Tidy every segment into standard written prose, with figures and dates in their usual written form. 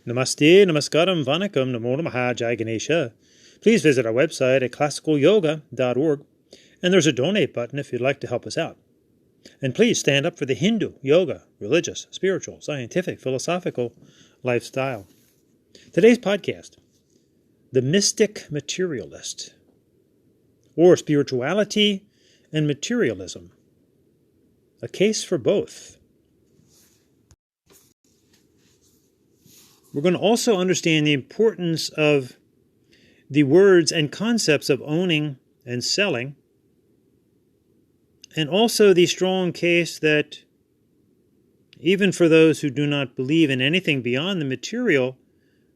Namaste, Namaskaram, Vanakkam, Namo Namaha, Jai Ganesha. Please visit our website at classicalyoga.org, and there's a donate button if you'd like to help us out. And please stand up for the Hindu, yoga, religious, spiritual, scientific, philosophical lifestyle. Today's podcast, The Mystic Materialist, or Spirituality and Materialism, a case for both. We're going to also understand the importance of the words and concepts of owning and selling, and also the strong case that even for those who do not believe in anything beyond the material,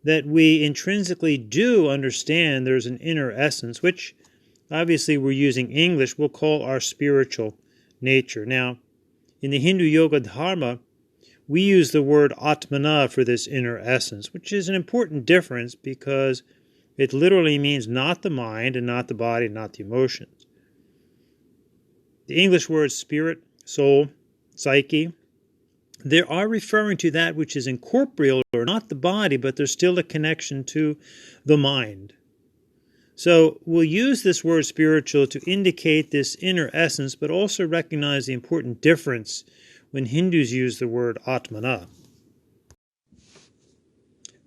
that we intrinsically do understand there's an inner essence, which obviously we're using English, we'll call our spiritual nature. Now, in the Hindu Yoga Dharma, we use the word Atmana for this inner essence, which is an important difference because it literally means not the mind and not the body, not the emotions. The English words spirit, soul, psyche, they are referring to that which is incorporeal, or not the body, but there's still a connection to the mind. So we'll use this word spiritual to indicate this inner essence, but also recognize the important difference when Hindus use the word Atmana.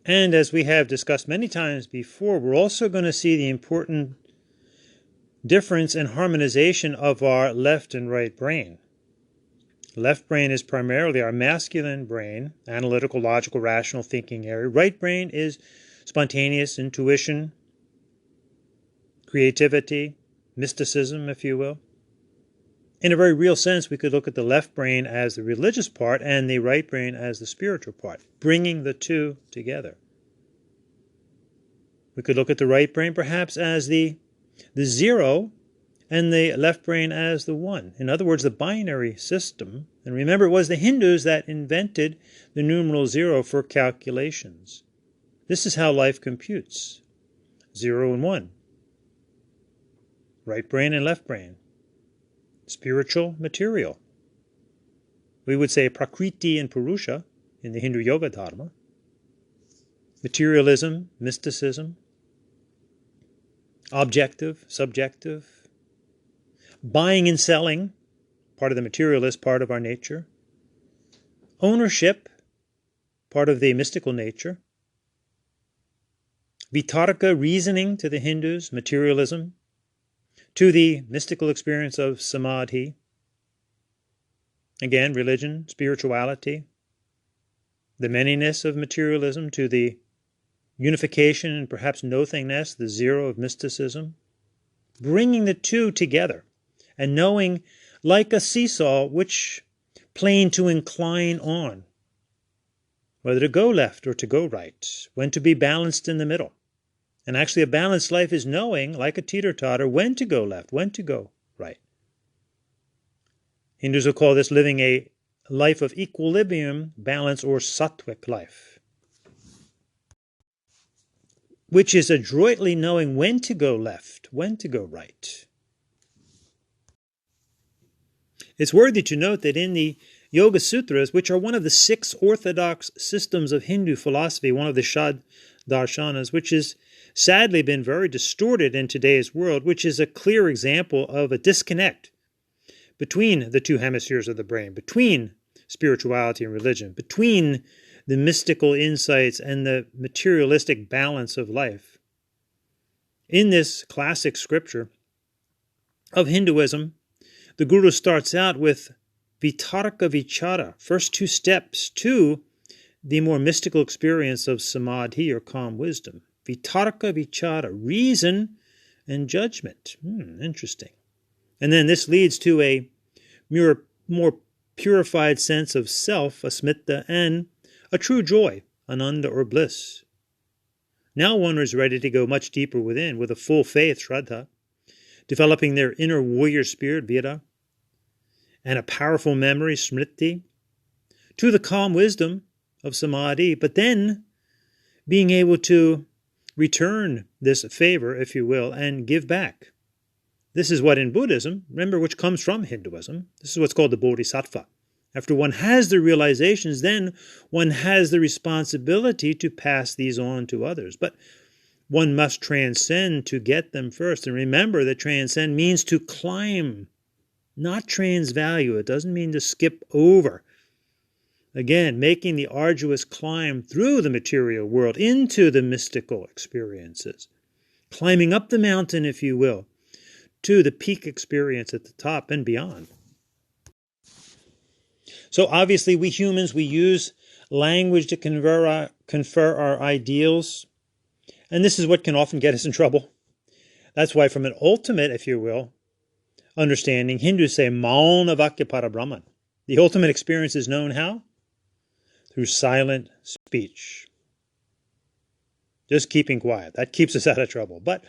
And as we have discussed many times before, we're also going to see the important difference and harmonization of our left and right brain. Left brain is primarily our masculine brain, analytical, logical, rational thinking area. Right brain is spontaneous intuition, creativity, mysticism, if you will. In a very real sense, we could look at the left brain as the religious part and the right brain as the spiritual part, bringing the two together. We could look at the right brain perhaps as the zero and the left brain as the one. In other words, the binary system. And remember, it was the Hindus that invented the numeral 0 for calculations. This is how life computes. 0 and 1. Right brain and left brain. Spiritual, material. We would say Prakriti and Purusha in the Hindu Yoga Dharma. Materialism, mysticism. Objective, subjective. Buying and selling, part of the materialist part of our nature. Ownership, part of the mystical nature. Vitarka, reasoning to the Hindus, materialism. To the mystical experience of samadhi. Again, religion, spirituality. The manyness of materialism to the unification and perhaps nothingness, the zero of mysticism. Bringing the two together and knowing, like a seesaw, which plane to incline on. Whether to go left or to go right. When to be balanced in the middle. And actually a balanced life is knowing, like a teeter-totter, when to go left, when to go right. Hindus will call this living a life of equilibrium, balance, or sattvic life, which is adroitly knowing when to go left, when to go right. It's worthy to note that in the Yoga Sutras, which are one of the 6 orthodox systems of Hindu philosophy, one of the Shad Darshanas, which is sadly been very distorted in today's world, which is a clear example of a disconnect between the two hemispheres of the brain, between spirituality and religion, between the mystical insights and the materialistic balance of life. In this classic scripture of Hinduism, the Guru starts out with Vitarka Vichara, first 2 steps to the more mystical experience of samadhi or calm wisdom. Vitarka Vichara, reason and judgment. Interesting. And then this leads to a more purified sense of self, asmita, and a true joy, ananda or bliss. Now one is ready to go much deeper within with a full faith, shraddha, developing their inner warrior spirit, vira, and a powerful memory, smriti, to the calm wisdom of samadhi, but then being able to return this favor, if you will, and give back. This is what in Buddhism, remember, which comes from Hinduism, this is what's called the bodhisattva, After one has the realizations, then one has the responsibility to pass these on to others. But one must transcend to get them first. And remember that transcend means to climb, not transvalue. It doesn't mean to skip over. Again, making the arduous climb through the material world into the mystical experiences. Climbing up the mountain, if you will, to the peak experience at the top and beyond. So obviously we humans, we use language to confer our ideals. And this is what can often get us in trouble. That's why from an ultimate, if you will, understanding, Hindus say, Mauna Vakya Parabrahman. The ultimate experience is known how? Through silent speech. Just keeping quiet. That keeps us out of trouble. But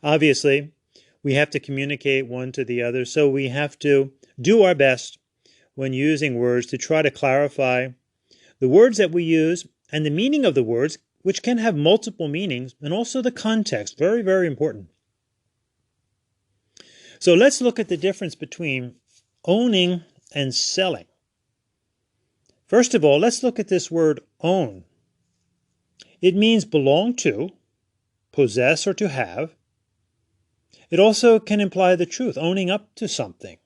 obviously, we have to communicate one to the other. So we have to do our best when using words to try to clarify the words that we use and the meaning of the words, which can have multiple meanings, and also the context. Very, very important. So let's look at the difference between owning and selling. First of all, let's look at this word own. It means belong to, possess, or to have. It also can imply the truth, owning up to something.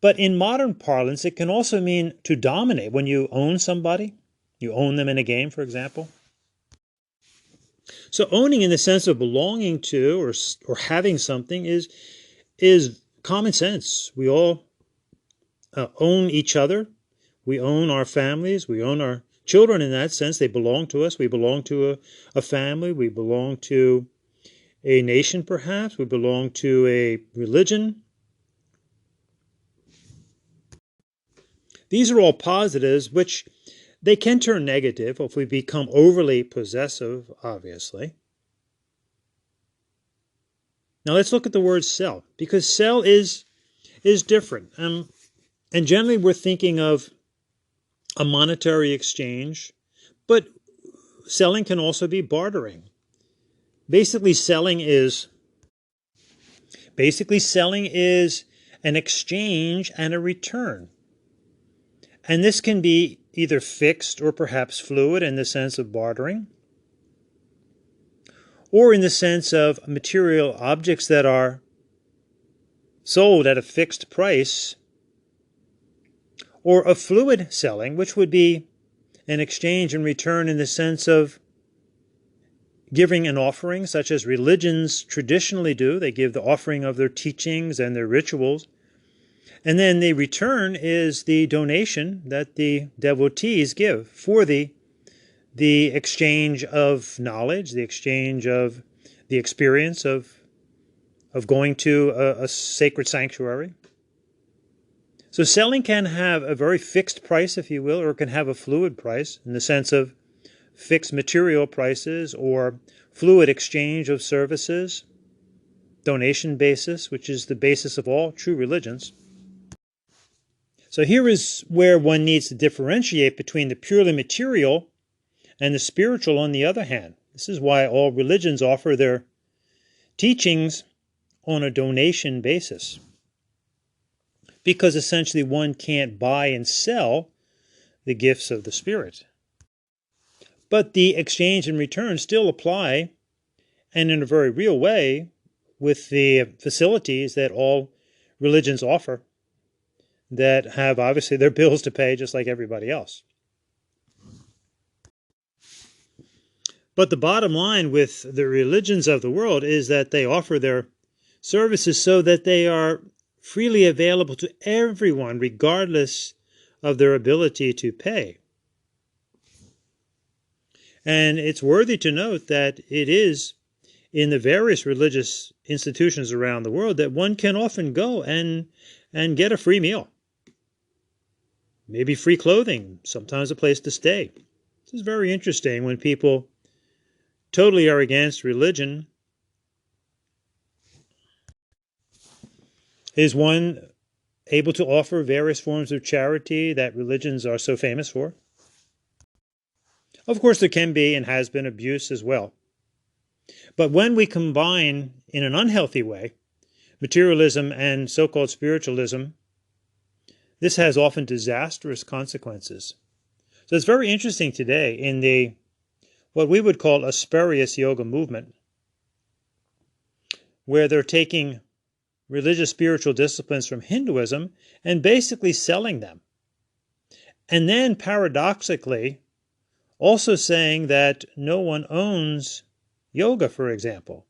But in modern parlance, it can also mean to dominate. When you own somebody, you own them in a game, for example. So owning in the sense of belonging to or having something is common sense. We all own each other. We own our families. We own our children in that sense. They belong to us. We belong to a family. We belong to a nation, perhaps. We belong to a religion. These are all positives, which they can turn negative if we become overly possessive, obviously. Now let's look at the word sell, because sell is different. And generally we're thinking of a monetary exchange, but selling can also be bartering. Basically selling is an exchange and a return. And this can be either fixed or perhaps fluid in the sense of bartering, or in the sense of material objects that are sold at a fixed price, or a fluid selling, which would be an exchange and return in the sense of giving an offering, such as religions traditionally do. They give the offering of their teachings and their rituals. And then the return is the donation that the devotees give for the exchange of knowledge, the exchange of the experience of going to a sacred sanctuary. So selling can have a very fixed price, if you will, or it can have a fluid price in the sense of fixed material prices or fluid exchange of services, donation basis, which is the basis of all true religions. So here is where one needs to differentiate between the purely material and the spiritual on the other hand. This is why all religions offer their teachings on a donation basis. Because essentially one can't buy and sell the gifts of the Spirit. But the exchange and return still apply, and in a very real way, with the facilities that all religions offer, that have obviously their bills to pay just like everybody else. But the bottom line with the religions of the world is that they offer their services so that they are freely available to everyone, regardless of their ability to pay. And it's worthy to note that it is in the various religious institutions around the world that one can often go and get a free meal. Maybe free clothing, sometimes a place to stay. This is very interesting when people totally are against religion. Is one able to offer various forms of charity that religions are so famous for? Of course, there can be and has been abuse as well. But when we combine, in an unhealthy way, materialism and so-called spiritualism, This has often disastrous consequences. So it's very interesting today in the what we would call a spurious yoga movement, where they're taking religious spiritual disciplines from Hinduism and basically selling them. And then paradoxically, also saying that no one owns yoga, for example.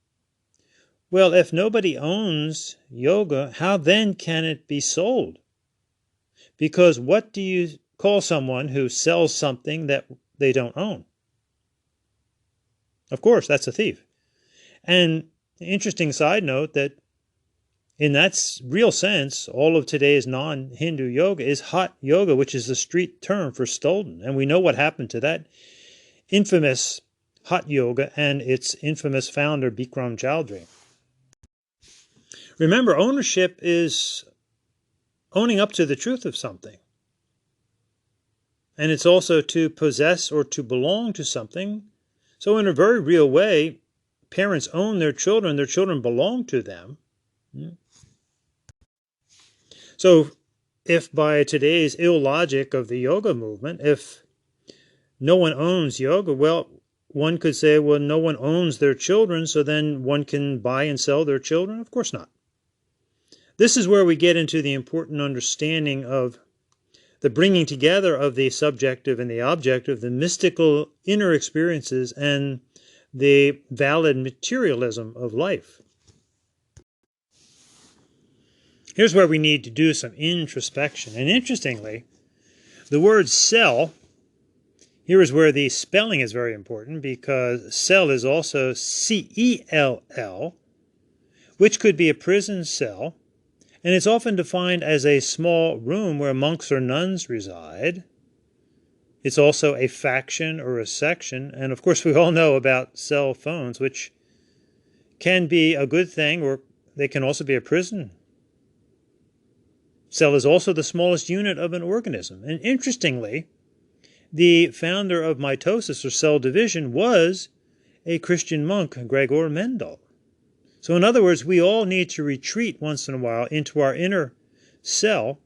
Well, if nobody owns yoga, how then can it be sold? Because what do you call someone who sells something that they don't own? Of course, that's a thief. And interesting side note that in that real sense, all of today's non-Hindu yoga is hot yoga, which is the street term for stolen. And we know what happened to that infamous hot yoga and its infamous founder, Bikram Choudhury. Remember, ownership is owning up to the truth of something. And it's also to possess or to belong to something. So in a very real way, parents own their children belong to them. So if by today's ill logic of the yoga movement, if no one owns yoga, well, one could say, well, no one owns their children, so then one can buy and sell their children? Of course not. This is where we get into the important understanding of the bringing together of the subjective and the objective, the mystical inner experiences, and the valid materialism of life. Here's where we need to do some introspection. And interestingly, the word cell, here is where the spelling is very important, because cell is also C-E-L-L, which could be a prison cell, and it's often defined as a small room where monks or nuns reside. It's also a faction or a section, and of course we all know about cell phones, which can be a good thing, or they can also be a prison. Cell is also the smallest unit of an organism. And interestingly, the founder of mitosis or cell division was a Christian monk, Gregor Mendel. So in other words, we all need to retreat once in a while into our inner cell,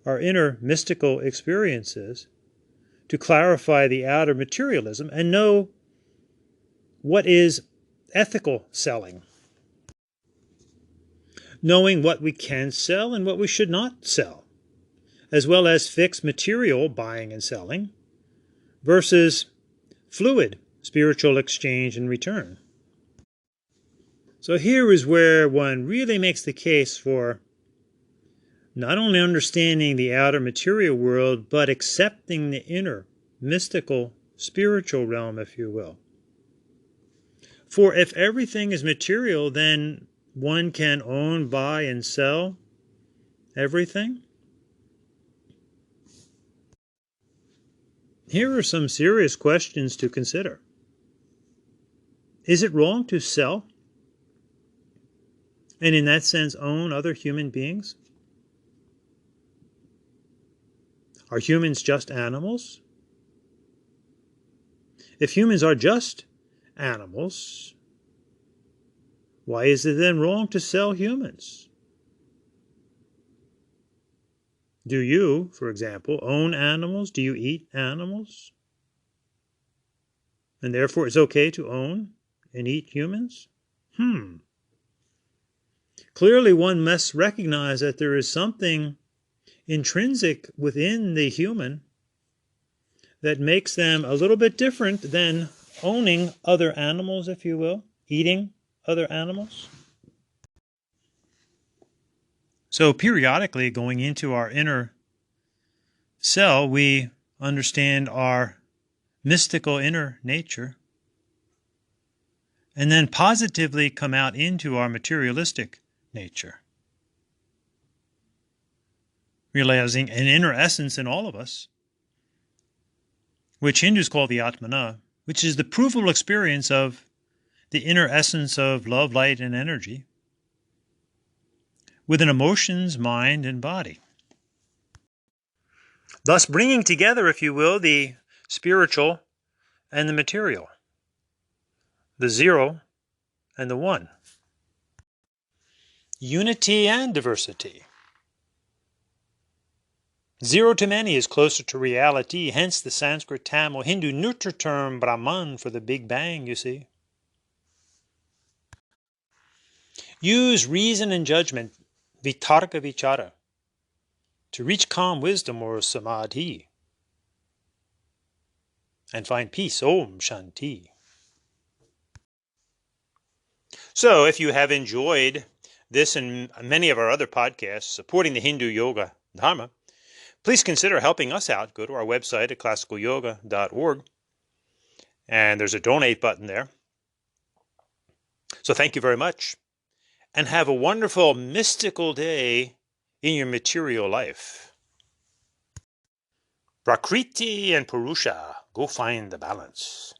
our inner mystical experiences, to clarify the outer materialism and know what is ethical selling. Knowing what we can sell and what we should not sell, as well as fixed material buying and selling versus fluid spiritual exchange and return. So here is where one really makes the case for not only understanding the outer material world, but accepting the inner mystical spiritual realm, if you will. For if everything is material, then one can own, buy, and sell everything? Here are some serious questions to consider. Is it wrong to sell, and in that sense own other human beings? Are humans just animals? If humans are just animals, why is it then wrong to sell humans? Do you, for example, own animals? Do you eat animals? And therefore it's okay to own and eat humans? Clearly one must recognize that there is something intrinsic within the human that makes them a little bit different than owning other animals, if you will, eating other animals. So periodically going into our inner cell, we understand our mystical inner nature, and then positively come out into our materialistic nature, realizing an inner essence in all of us, which Hindus call the Atmana, which is the provable experience of the inner essence of love, light, and energy within emotions, mind, and body. Thus bringing together, if you will, the spiritual and the material, the zero and the one, unity and diversity. Zero to many is closer to reality, hence the Sanskrit, Tamil, Hindu neuter term Brahman for the Big Bang, you see. Use reason and judgment, vitarka vichara, to reach calm wisdom or samadhi and find peace. Om Shanti. So if you have enjoyed this and many of our other podcasts supporting the Hindu Yoga Dharma, please consider helping us out. Go to our website at classicalyoga.org, and there's a donate button there. So thank you very much, and have a wonderful mystical day in your material life. Prakriti and Purusha, go find the balance.